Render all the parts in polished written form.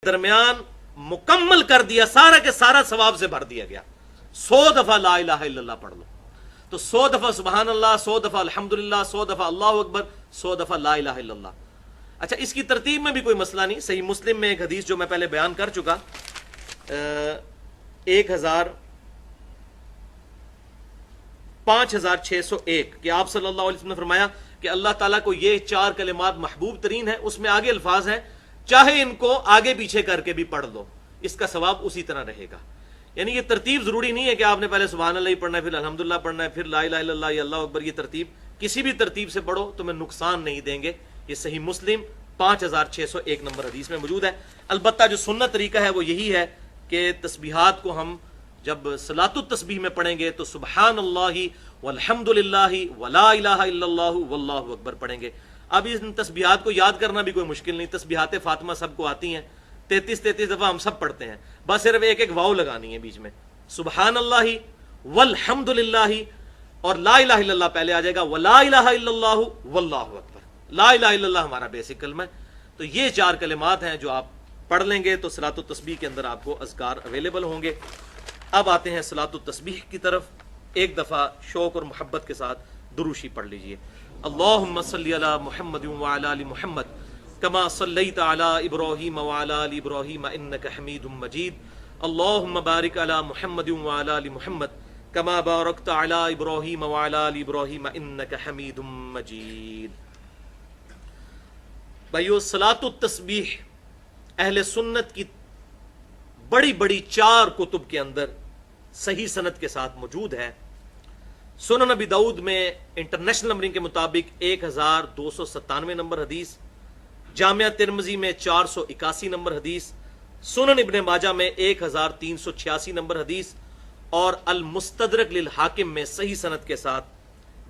درمیان مکمل کر دیا، سارا کے سارا ثواب سے بھر دیا گیا۔ 100 دفعہ لا الہ الا اللہ پڑھ لو تو 100 دفعہ سبحان اللہ، 100 دفعہ الحمدللہ، 100 دفعہ اللہ اکبر، 100 دفعہ لا الہ الا اللہ۔ اچھا، اس کی ترتیب میں بھی کوئی مسئلہ نہیں۔ صحیح مسلم میں ایک حدیث جو میں پہلے بیان کر چکا، 5601 کہ آپ صلی اللہ علیہ وسلم نے فرمایا کہ اللہ تعالیٰ کو یہ 4 کلمات محبوب ترین ہیں۔ اس میں آگے الفاظ ہیں چاہے ان کو آگے پیچھے کر کے بھی پڑھ لو، اس کا ثواب اسی طرح رہے گا۔ یعنی یہ ترتیب ضروری نہیں ہے کہ آپ نے پہلے سبحان اللہ ہی پڑھنا ہے، پھر الحمدللہ پڑھنا ہے، پھر لا الہ الا اللہ یا اللہ اکبر۔ یہ ترتیب کسی بھی ترتیب سے پڑھو تمہیں نقصان نہیں دیں گے۔ یہ صحیح مسلم 5601 نمبر حدیث میں موجود ہے۔ البتہ جو سنت طریقہ ہے وہ یہی ہے کہ تسبیحات کو ہم جب صلاۃ التسبیح میں پڑھیں گے تو سبحان اللہ والحمد للہ ولا الہ الا اللہ واللہ اکبر پڑھیں گے۔ اب ان تسبیحات کو یاد کرنا بھی کوئی مشکل نہیں، تسبیحات فاطمہ سب کو آتی ہیں، 33 دفعہ ہم سب پڑھتے ہیں، بس صرف ایک ایک واو لگانی ہے بیچ میں، سبحان اللہ والحمد للہ، اور لا الہ الا اللہ پہلے آ جائے گا، ولا الہ الا اللہ واللہ اکبر۔ لا الہ الا اللہ ہمارا بیسک کلمہ ہے۔ تو یہ 4 کلمات ہیں جو آپ پڑھ لیں گے تو صلاۃ التسبیح کے اندر آپ کو اذکار اویلیبل ہوں گے۔ اب آتے ہیں صلاۃ التسبیح کی طرف۔ ایک دفعہ شوق اور محبت کے ساتھ دروشی پڑھ لیجئے۔ اللہم صلی علی محمد وعلی آل محمد کما صلیت علی ابراہیم وعلی آل ابراہیم انک حمید مجید۔ اللہم بارک علی محمد وعلی آل محمد کما بارکت علی ابراہیم وعلی آل ابراہیم انک حمید مجید۔ بھائیو، صلاۃ التسبیح اہل سنت کی بڑی بڑی 4 کتب کے اندر صحیح سند کے ساتھ موجود ہے۔ سنن نبی داؤد میں انٹرنیشنل نمبرنگ کے مطابق 1297 نمبر حدیث، جامعہ ترمذی میں 481 نمبر حدیث، سنن ابن ماجہ میں 1386 نمبر حدیث، اور المستدرک للحاکم میں صحیح سند کے ساتھ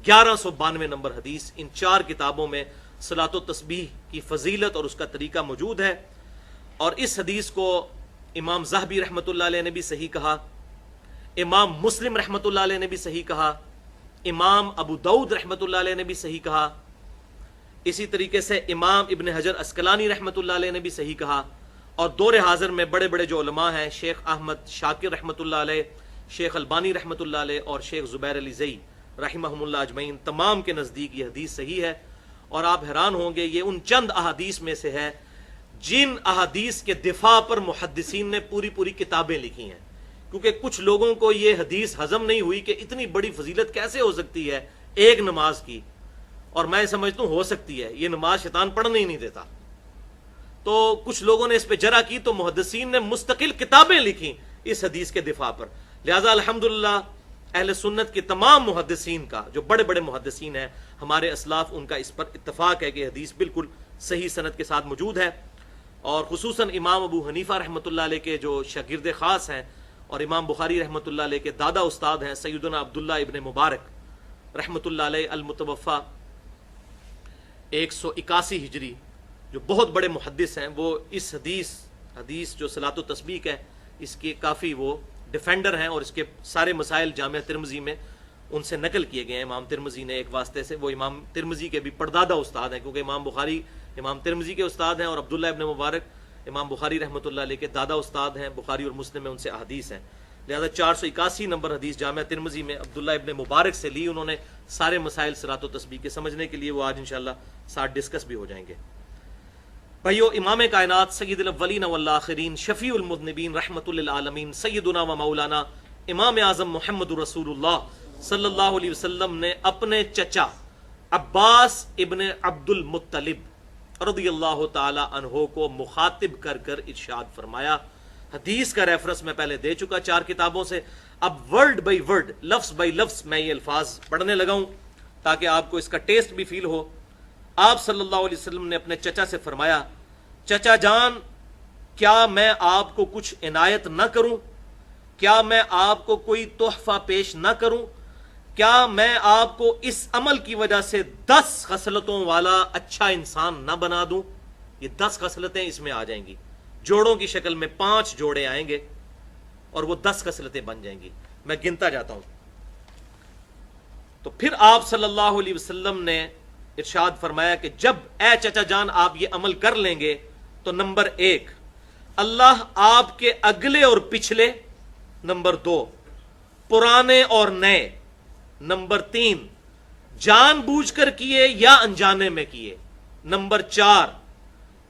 1192 نمبر حدیث۔ ان 4 کتابوں میں صلاۃ التسبیح کی فضیلت اور اس کا طریقہ موجود ہے۔ اور اس حدیث کو امام ذہبی رحمۃ اللہ علیہ نے بھی صحیح کہا، امام مسلم رحمۃ اللہ علیہ نے بھی صحیح کہا، امام ابو داؤد رحمۃ اللہ علیہ نے بھی صحیح کہا، اسی طریقے سے امام ابن حجر عسقلانی رحمۃ اللہ علیہ نے بھی صحیح کہا۔ اور دور حاضر میں بڑے بڑے جو علماء ہیں، شیخ احمد شاکر رحمۃ اللہ علیہ، شیخ البانی رحمۃ اللہ علیہ، اور شیخ زبیر علی زئی رحمہم اللہ اجمعین، تمام کے نزدیک یہ حدیث صحیح ہے۔ اور آپ حیران ہوں گے، یہ ان چند احادیث میں سے ہے جن احادیث کے دفاع پر محدثین نے پوری پوری کتابیں لکھی ہیں، کیونکہ کچھ لوگوں کو یہ حدیث ہضم نہیں ہوئی کہ اتنی بڑی فضیلت کیسے ہو سکتی ہے ایک نماز کی، اور میں سمجھتا ہوں ہو سکتی ہے، یہ نماز شیطان پڑھنے ہی نہیں دیتا۔ تو کچھ لوگوں نے اس پہ جرح کی تو محدثین نے مستقل کتابیں لکھی اس حدیث کے دفاع پر۔ لہذا الحمدللہ اہل سنت کے تمام محدثین کا، جو بڑے بڑے محدثین ہیں ہمارے اسلاف، ان کا اس پر اتفاق ہے کہ حدیث بالکل صحیح سند کے ساتھ موجود ہے۔ اور خصوصاً امام ابو حنیفہ رحمۃ اللہ علیہ کے جو شاگرد خاص ہیں، اور امام بخاری رحمۃ اللہ علیہ کے دادا استاد ہیں سیدنا عبداللہ ابن مبارک رحمۃ اللہ علیہ المتوفہ 181 ہجری، جو بہت بڑے محدث ہیں، وہ اس حدیث جو صلاۃ التسبیح ہے اس کے کافی وہ ڈیفینڈر ہیں، اور اس کے سارے مسائل جامعہ ترمذی میں ان سے نقل کیے گئے ہیں۔ امام ترمذی نے ایک واسطے سے، وہ امام ترمذی کے بھی پردادا استاد ہیں، کیونکہ امام بخاری امام ترمذی کے استاد ہیں، اور عبداللہ ابن مبارک امام بخاری رحمۃ اللہ علیہ کے دادا استاد ہیں، بخاری اور مسلم میں ان سے احادیث ہیں۔ لہذا 481 نمبر حدیث جامعہ ترمذی میں عبداللہ ابن مبارک سے لی انہوں نے سارے مسائل صلاۃ و تسبیح کے سمجھنے کے لیے، وہ آج انشاءاللہ ساتھ ڈسکس بھی ہو جائیں گے۔ بھائیو، امام کائنات سید الاولین والآخرین شفیع المذنبین رحمۃ للعالمین سیدنا و مولانا امام اعظم محمد رسول اللہ صلی اللہ علیہ وسلم نے اپنے چچا عباس ابن عبد المطلب رضی اللہ تعالی عنہ کو مخاطب کر کر ارشاد فرمایا۔ حدیث کا ریفرنس میں پہلے دے چکا 4 کتابوں سے، اب ورڈ بائی ورڈ، لفظ بائی لفظ میں یہ الفاظ پڑھنے لگا ہوں تاکہ آپ کو اس کا ٹیسٹ بھی فیل ہو۔ آپ صلی اللہ علیہ وسلم نے اپنے چچا سے فرمایا، چچا جان، کیا میں آپ کو کچھ عنایت نہ کروں؟ کیا میں آپ کو کوئی تحفہ پیش نہ کروں؟ کیا میں آپ کو اس عمل کی وجہ سے 10 خصلتوں والا اچھا انسان نہ بنا دوں؟ یہ 10 خصلتیں اس میں آ جائیں گی، جوڑوں کی شکل میں 5 جوڑے آئیں گے اور وہ 10 خصلتیں بن جائیں گی۔ میں گنتا جاتا ہوں۔ تو پھر آپ صلی اللہ علیہ وسلم نے ارشاد فرمایا کہ جب اے چچا جان آپ یہ عمل کر لیں گے تو نمبر 1، اللہ آپ کے اگلے اور پچھلے، نمبر 2 پرانے اور نئے، نمبر 3 جان بوجھ کر کیے یا انجانے میں کیے، نمبر 4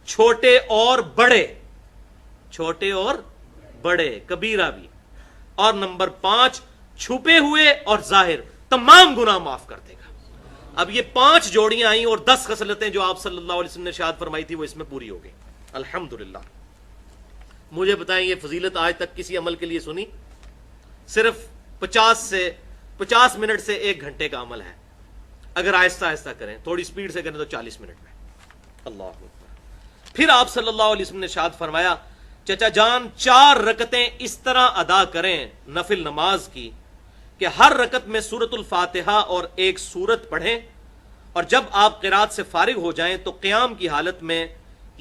چھوٹے اور بڑے، چھوٹے اور بڑے کبیرہ بھی، اور نمبر 5 چھپے ہوئے اور ظاہر، تمام گناہ معاف کر دے گا۔ اب یہ 5 جوڑیاں آئیں اور 10 خصلتیں جو آپ صلی اللہ علیہ وسلم نے ارشاد فرمائی تھی وہ اس میں پوری ہو گئی، الحمدللہ۔ مجھے بتائیں یہ فضیلت آج تک کسی عمل کے لیے سنی؟ صرف 50 منٹ سے 1 گھنٹے کا عمل ہے، اگر آہستہ آہستہ کریں، تھوڑی سپیڈ سے کریں تو 40 منٹ میں۔ اللہ اکبر۔ پھر آپ صلی اللہ علیہ وسلم نے ارشاد فرمایا چچا جان 4 رکعتیں اس طرح ادا کریں نفل نماز کی کہ ہر رکعت میں سورۃ الفاتحہ اور ایک سورت پڑھیں، اور جب آپ قرات سے فارغ ہو جائیں تو قیام کی حالت میں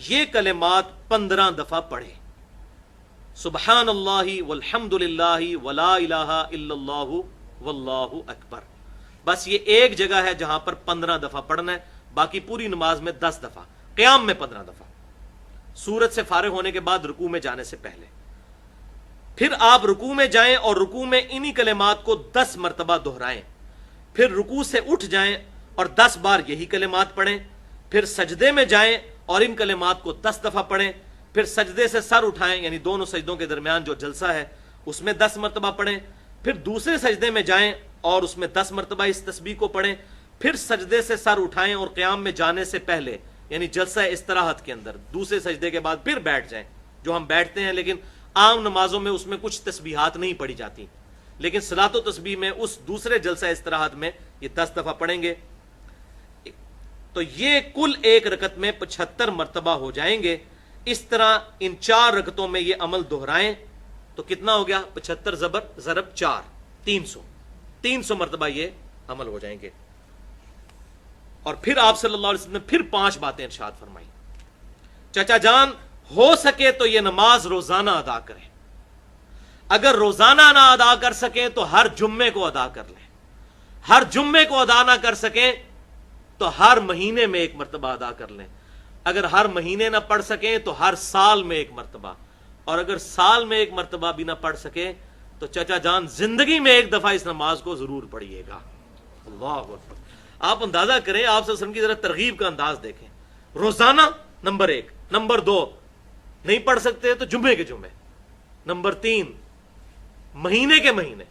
یہ کلمات 15 دفعہ پڑھیں، سبحان اللہ والحمد للہ ولا الہ الا اللہ واللہ اکبر۔ بس یہ ایک جگہ ہے جہاں پر 15 دفعہ پڑھنا ہے، باقی پوری نماز میں 10 دفعہ، قیام میں 15 دفعہ، سورت سے فارغ ہونے کے بعد رکوع میں جانے سے پہلے۔ پھر آپ رکوع میں جائیں اور رکوع میں انہی کلمات کو 10 مرتبہ دہرائیں، پھر رکوع سے اٹھ جائیں اور 10 بار یہی کلمات پڑھیں، پھر سجدے میں جائیں اور ان کلمات کو 10 دفعہ پڑھیں، پھر سجدے سے سر اٹھائیں، یعنی دونوں سجدوں کے درمیان جو جلسہ ہے اس میں 10 مرتبہ پڑھیں، پھر دوسرے سجدے میں جائیں اور اس میں 10 مرتبہ اس تسبیح کو پڑھیں، پھر سجدے سے سر اٹھائیں اور قیام میں جانے سے پہلے یعنی جلسہ استراحت کے اندر دوسرے سجدے کے بعد پھر بیٹھ جائیں، جو ہم بیٹھتے ہیں، لیکن عام نمازوں میں اس میں کچھ تسبیحات نہیں پڑھی جاتی، لیکن صلاۃ و تسبیح میں اس دوسرے جلسہ استراحت میں یہ 10 دفعہ پڑھیں گے، تو یہ کل ایک رکعت میں 75 مرتبہ ہو جائیں گے۔ اس طرح ان 4 رکعتوں میں یہ عمل دہرائیں تو کتنا ہو گیا؟ 75 ضرب 4، 300 مرتبہ یہ عمل ہو جائیں گے۔ اور پھر آپ صلی اللہ علیہ وسلم نے پھر 5 باتیں ارشاد فرمائی، چچا جان ہو سکے تو یہ نماز روزانہ ادا کریں، اگر روزانہ نہ ادا کر سکیں تو ہر جمعے کو ادا کر لیں، ہر جمعے کو ادا نہ کر سکیں تو ہر مہینے میں 1 مرتبہ ادا کر لیں، اگر ہر مہینے نہ پڑھ سکیں تو ہر سال میں 1 مرتبہ، اور اگر سال میں 1 مرتبہ بھی نہ پڑھ سکیں تو چچا جان زندگی میں 1 دفعہ اس نماز کو ضرور پڑھیے گا۔ اللہ اکبر۔ آپ اندازہ کریں، آپ صلی اللہ علیہ وسلم کی ذرا ترغیب کا انداز دیکھیں، روزانہ نمبر 1، نمبر 2 نہیں پڑھ سکتے تو جمعے کے جمعے، نمبر 3 مہینے کے مہینے،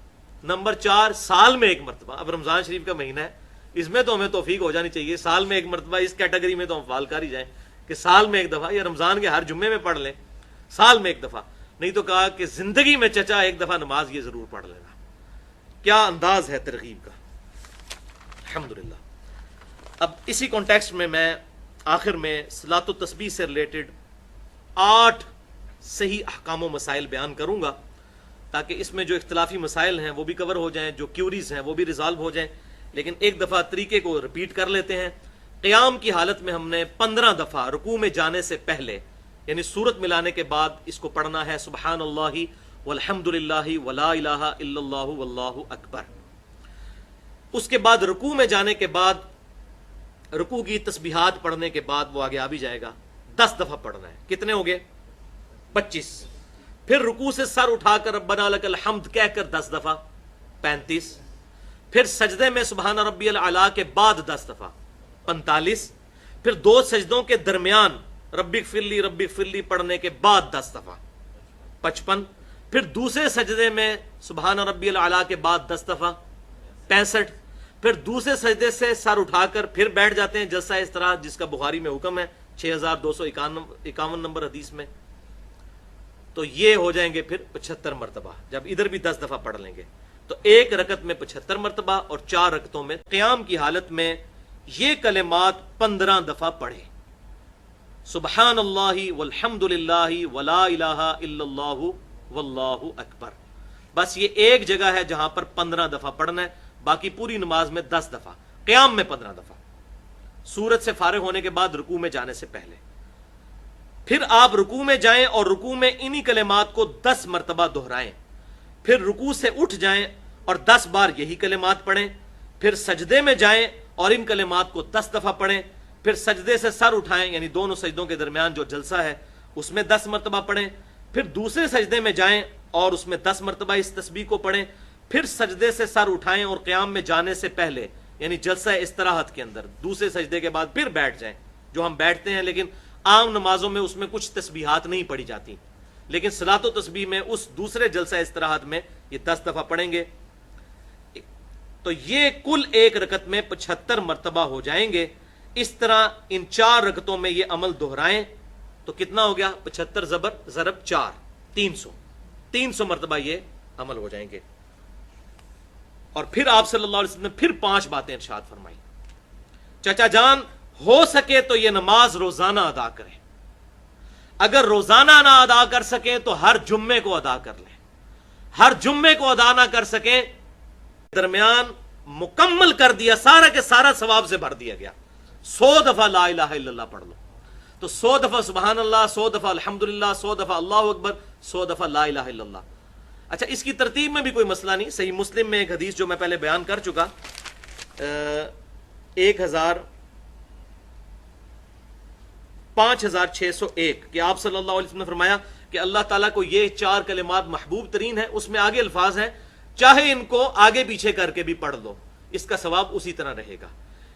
نمبر 4 سال میں 1 مرتبہ۔ اب رمضان شریف کا مہینہ ہے، اس میں تو ہمیں توفیق ہو جانی چاہیے، سال میں 1 مرتبہ، اس کیٹیگری میں تو ہم فعال کر ہی جائیں کہ سال میں 1 دفعہ، یا رمضان کے ہر جمعے میں پڑھ لیں، سال میں 1 دفعہ، نہیں تو کہا کہ زندگی میں چچا 1 دفعہ نماز یہ ضرور پڑھ لینا۔ کیا انداز ہے ترغیب کا، الحمدللہ۔ اب اسی کانٹیکسٹ میں آخر میں صلاۃ و تسبیح سے ریلیٹڈ 8 صحیح احکام و مسائل بیان کروں گا، تاکہ اس میں جو اختلافی مسائل ہیں وہ بھی کور ہو جائیں، جو کیوریز ہیں وہ بھی ریزالو ہو جائیں، لیکن ایک دفعہ طریقے کو ریپیٹ کر لیتے ہیں۔ قیام کی حالت میں ہم نے 15 دفعہ رکوع میں جانے سے پہلے یعنی سورت ملانے کے بعد اس کو پڑھنا ہے، سبحان اللہ والحمد للہ ولا الہ الا اللہ واللہ اکبر۔ اس کے بعد رکوع میں جانے کے بعد رکوع کی تسبیحات پڑھنے کے بعد وہ آگے آ بھی جائے گا، 10 دفعہ پڑھنا ہے۔ کتنے ہو گئے؟ 25۔ پھر رکوع سے سر اٹھا کر ربنا لک الحمد کہہ کر 10 دفعہ، 35۔ پھر سجدے میں سبحان ربی الاعلیٰ کے بعد 10 دفعہ، 45۔ پھر 2 سجدوں کے درمیان ربی اغفر لی پڑھنے کے بعد 10 دفعہ، 55۔ پھر دوسرے سجدے میں سبحان ربی الاعلیٰ کے بعد 10 دفعہ، 65۔ پھر دوسرے سجدے سے سر اٹھا کر پھر بیٹھ جاتے ہیں جلسہ اس طرح، جس کا بخاری میں حکم ہے 6251 نمبر حدیث میں، تو یہ ہو جائیں گے پھر 75 مرتبہ، جب ادھر بھی 10 دفعہ پڑھ لیں گے تو ایک رکعت میں 75 مرتبہ، اور 4 رکعتوں میں قیام کی حالت میں یہ کلمات 15 دفعہ پڑھیں، سبحان اللہ والحمد للہ ولا الہ الا اللہ واللہ اکبر۔ بس یہ ایک جگہ ہے جہاں پر 15 دفعہ پڑھنا ہے، باقی پوری نماز میں 10 دفعہ، قیام میں 15 دفعہ، سورت سے فارغ ہونے کے بعد رکوع میں جانے سے پہلے۔ پھر آپ رکوع میں جائیں اور رکوع میں انہی کلمات کو 10 مرتبہ دہرائیں، پھر رکوع سے اٹھ جائیں اور 10 بار یہی کلمات پڑھیں، پھر سجدے میں جائیں اور ان کلمات کو 10 دفعہ پڑھیں، پھر سجدے سے سر اٹھائیں، یعنی دونوں سجدوں کے درمیان جو جلسہ ہے اس میں 10 مرتبہ پڑھیں، پھر دوسرے سجدے میں جائیں اور اس میں 10 مرتبہ اس تسبیح کو پڑھیں، پھر سجدے سے سر اٹھائیں اور قیام میں جانے سے پہلے یعنی جلسہ استراحت کے اندر دوسرے سجدے کے بعد پھر بیٹھ جائیں، جو ہم بیٹھتے ہیں لیکن عام نمازوں میں اس میں کچھ تسبیحات نہیں پڑھی جاتی، لیکن صلاۃ و تسبیح میں اس دوسرے جلسہ استراحت میں یہ 10 دفعہ پڑھیں گے، تو یہ کل ایک رکعت میں 75 مرتبہ ہو جائیں گے۔ اس طرح ان 4 رکعتوں میں یہ عمل دہرائیں تو کتنا ہو گیا؟ 75 ضرب 4 300 مرتبہ یہ عمل ہو جائیں گے۔ اور پھر آپ صلی اللہ علیہ وسلم نے پھر 5 باتیں ارشاد فرمائی۔ چچا جان، ہو سکے تو یہ نماز روزانہ ادا کریں، اگر روزانہ نہ ادا کر سکیں تو ہر جمعے کو ادا کر لیں، ہر جمعے کو ادا نہ کر سکیں درمیان مکمل کر دیا، سارا کے سارا ثواب سے بھر دیا گیا۔ 100 دفعہ لا الہ الا اللہ پڑھ لو تو 100 دفعہ سبحان اللہ، 100 دفعہ الحمدللہ، 100 دفعہ اللہ اکبر، 100 دفعہ لا الہ الا اللہ۔ اچھا، اس کی ترتیب میں بھی کوئی مسئلہ نہیں، صحیح مسلم میں ایک حدیث جو میں پہلے بیان کر چکا، 5601 کہ آپ صلی اللہ علیہ وسلم نے فرمایا کہ اللہ تعالیٰ کو یہ 4 کلمات محبوب ترین ہیں، اس میں آگے الفاظ ہیں چاہے ان کو آگے پیچھے کر کے بھی پڑھ لو اس کا ثواب اسی طرح رہے گا۔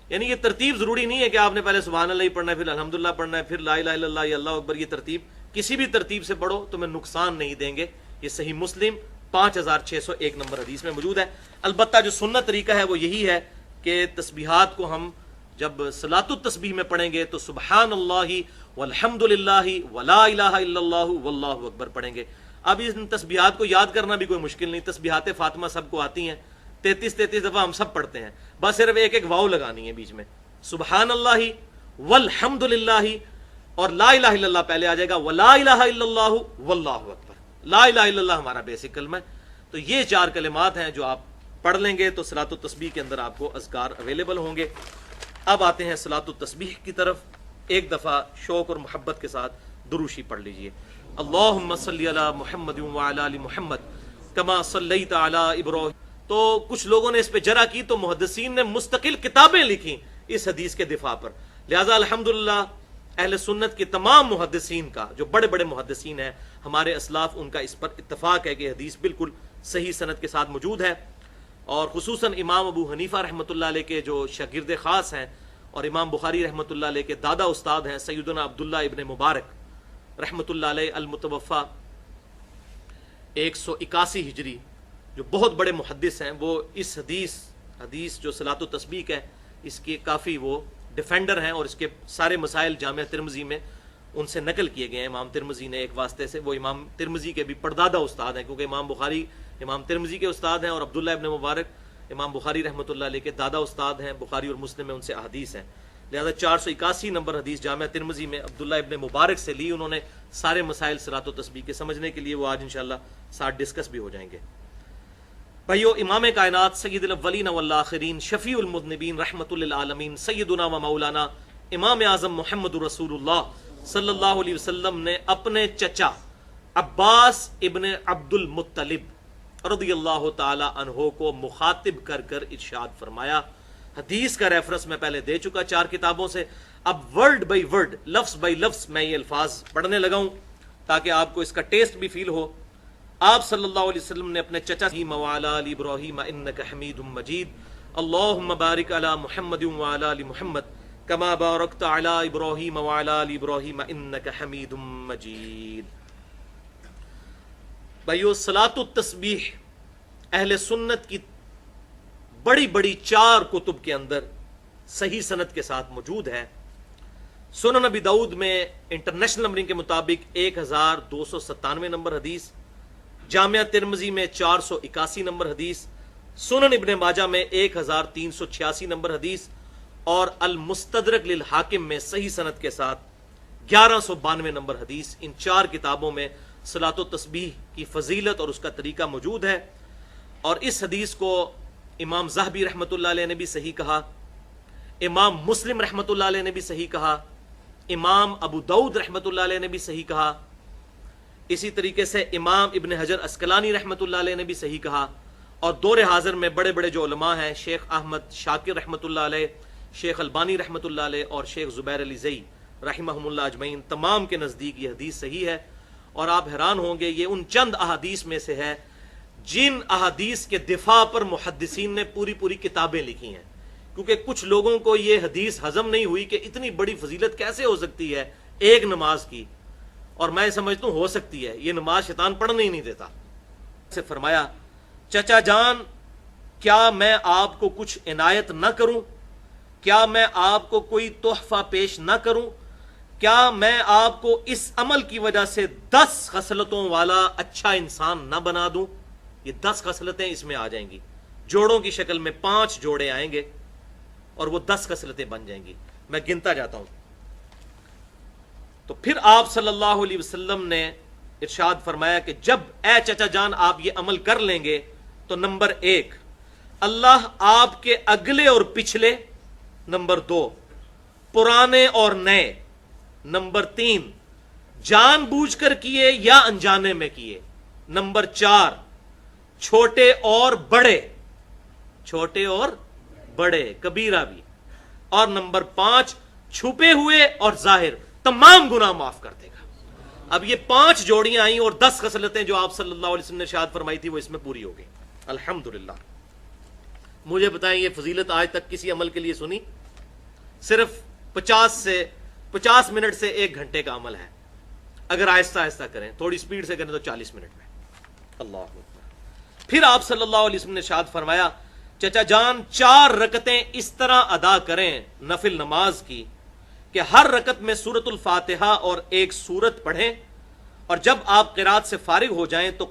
یعنی یہ ترتیب ضروری نہیں ہے کہ آپ نے پہلے سبحان اللہ ہی پڑھنا ہے، پھر الحمدللہ پڑھنا ہے، پھر لا الہ الا اللہ یا اللہ اکبر، یہ ترتیب کسی بھی ترتیب سے پڑھو تمہیں نقصان نہیں دیں گے۔ یہ صحیح مسلم 5601 نمبر حدیث میں موجود ہے۔ البتہ جو سنت طریقہ ہے وہ یہی ہے کہ تسبیحات کو ہم جب صلاۃ التسبیح میں پڑھیں گے تو سبحان اللہ والحمد للہ ولا الہ الا اللہ واللہ اکبر پڑھیں گے۔ اب ان تسبیحات کو یاد کرنا بھی کوئی مشکل نہیں، تسبیحات فاطمہ سب کو آتی ہیں، 33 دفعہ ہم سب پڑھتے ہیں، بس صرف ایک واو لگانی ہے بیچ میں، سبحان اللہ والحمد للہ اور لا الہ الا اللہ پہلے آ جائے گا، ولا الہ الا اللہ واللہ اکبر، لا الہ الا اللہ ہمارا بیسک کلمہ ہے۔ تو یہ 4 کلمات ہیں جو آپ پڑھ لیں گے تو صلاۃ التسبیح کے اندر آپ کو اذکار اویلیبل ہوں گے۔ اب آتے ہیں صلاۃ التسبیح کی طرف، ایک دفعہ شوق اور محبت کے ساتھ دروشی پڑھ لیجئے۔ اللہم صلی علی محمد وعلی آل محمد کما صلیت علی ابراہیم۔ تو کچھ لوگوں نے اس پہ جرح کی تو محدثین نے مستقل کتابیں لکھی اس حدیث کے دفاع پر، لہذا الحمدللہ اہل سنت کے تمام محدثین کا، جو بڑے بڑے محدثین ہیں ہمارے اسلاف، ان کا اس پر اتفاق ہے کہ حدیث بالکل صحیح سند کے ساتھ موجود ہے۔ اور خصوصاً امام ابو حنیفہ رحمۃ اللہ علیہ کے جو شاگرد خاص ہیں اور امام بخاری رحمۃ اللہ علیہ کے دادا استاد ہیں سیدنا عبداللہ ابن مبارک رحمۃ اللہ علیہ المتوفى 181 ہجری، جو بہت بڑے محدث ہیں، وہ اس حدیث جو صلاۃ و تسبیح ہے اس کے کافی وہ ڈیفینڈر ہیں، اور اس کے سارے مسائل جامعہ ترمذی میں ان سے نقل کیے گئے ہیں۔ امام ترمذی نے ایک واسطے سے، وہ امام ترمذی کے بھی پردادا استاد ہیں، کیونکہ امام بخاری امام ترمذی کے استاد ہیں اور عبداللہ ابن مبارک امام بخاری رحمۃ اللہ علیہ کے دادا استاد ہیں، بخاری اور مسلم میں ان سے احادیث ہیں، لہذا 481 نمبر حدیث جامعہ ترمذی میں عبداللہ ابن مبارک سے لی انہوں نے سارے مسائل صلاۃ و تسبیح کے سمجھنے کے لیے، وہ آج انشاءاللہ ساتھ ڈسکس بھی ہو جائیں گے۔ بھائیو، امام کائنات سید الاولین والآخرین شفیع المذنبین رحمۃ للعالمین سیدنا و مولانا امام اعظم محمد رسول اللہ صلی اللہ علیہ وسلم نے اپنے چچا عباس ابن عبد المطلب رضی اللہ تعالی عنہ کو مخاطب کر کر ارشاد فرمایا۔ حدیث کا ریفرنس میں پہلے دے چکا 4 کتابوں سے، اب ورڈ بائی ورڈ، لفظ بائی لفظ میں یہ الفاظ پڑھنے لگا ہوں تاکہ آپ کو اس کا ٹیسٹ بھی فیل ہو۔ آپ صلی اللہ علیہ وسلم نے اپنے چچا وعلی آل ابراہیم انک حمید مجید، اللہم بارک علی محمد وعلی آل محمد کما بارکت علی ابراہیم وعلی آل ابراہیم انک حمید مجید۔ بھائیو، صلاۃ التسبیح اہل سنت کی بڑی بڑی 4 کتب کے اندر صحیح سند کے ساتھ موجود ہے۔ سنن نبی داؤد میں انٹرنیشنل نمبرنگ کے مطابق 1297 نمبر حدیث، جامعہ ترمذی میں 481 نمبر حدیث، سنن ابن ماجہ میں 1386 نمبر حدیث، اور المستدرک للحاکم میں صحیح سند کے ساتھ 1192 نمبر حدیث۔ ان 4 کتابوں میں صلاۃ و تسبیح کی فضیلت اور اس کا طریقہ موجود ہے، اور اس حدیث کو امام ذہبی رحمۃ اللہ علیہ نے بھی صحیح کہا، امام مسلم رحمۃ اللہ علیہ نے بھی صحیح کہا، امام ابو داؤد رحمۃ اللہ علیہ نے بھی صحیح کہا، اسی طریقے سے امام ابن حجر عسقلانی رحمۃ اللہ علیہ نے بھی صحیح کہا، اور دور حاضر میں بڑے بڑے جو علماء ہیں، شیخ احمد شاکر رحمۃ اللہ علیہ، شیخ البانی رحمۃ اللہ علیہ اور شیخ زبیر علی زئی رحمہم اللہ اجمعین، تمام کے نزدیک یہ حدیث صحیح ہے، اور آپ حیران ہوں گے یہ ان چند احادیث میں سے ہے جن احادیث کے دفاع پر محدثین نے پوری پوری کتابیں لکھی ہیں، کیونکہ کچھ لوگوں کو یہ حدیث ہضم نہیں ہوئی کہ اتنی بڑی فضیلت کیسے ہو سکتی ہے ایک نماز کی، اور میں سمجھتا ہوں ہو سکتی ہے، یہ نماز شیطان پڑھنے ہی نہیں دیتا۔ سے فرمایا چچا جان کیا میں آپ کو کچھ عنایت نہ کروں، کیا میں آپ کو کوئی تحفہ پیش نہ کروں، کیا میں آپ کو اس عمل کی وجہ سے 10 خصلتوں والا اچھا انسان نہ بنا دوں؟ یہ 10 خصلتیں اس میں آ جائیں گی، جوڑوں کی شکل میں 5 جوڑے آئیں گے اور وہ 10 خصلتیں بن جائیں گی۔ میں گنتا جاتا ہوں۔ تو پھر آپ صلی اللہ علیہ وسلم نے ارشاد فرمایا کہ جب اے چچا جان آپ یہ عمل کر لیں گے تو نمبر 1 اللہ آپ کے اگلے اور پچھلے، نمبر 2 پرانے اور نئے، نمبر 3 جان بوجھ کر کیے یا انجانے میں کیے، نمبر 4 چھوٹے اور بڑے، چھوٹے اور بڑے کبیرہ بھی، اور نمبر 5 چھپے ہوئے اور ظاہر تمام گناہ معاف کر دے گا۔ اب یہ 5 جوڑیاں آئیں اور 10 خصلتیں جو آپ صلی اللہ علیہ وسلم نے ارشاد فرمائی تھی وہ اس میں پوری ہو گئی۔ الحمدللہ۔ مجھے بتائیں یہ فضیلت آج تک کسی عمل کے لیے سنی؟ صرف 50 منٹ سے 1 گھنٹے کا عمل ہے، اگر آہستہ آہستہ کریں، تھوڑی سپیڈ سے کریں تو 40 منٹ میں۔ اللہ اکبر۔ پھر آپ صلی اللہ علیہ وسلم نے ارشاد فرمایا چچا جان 4 رکعتیں اس طرح ادا کریں نفل نماز کی کہ ہر رکعت میں سورۃ الفاتحہ اور ایک سورت پڑھیں، اور جب آپ قرات سے فارغ ہو جائیں تو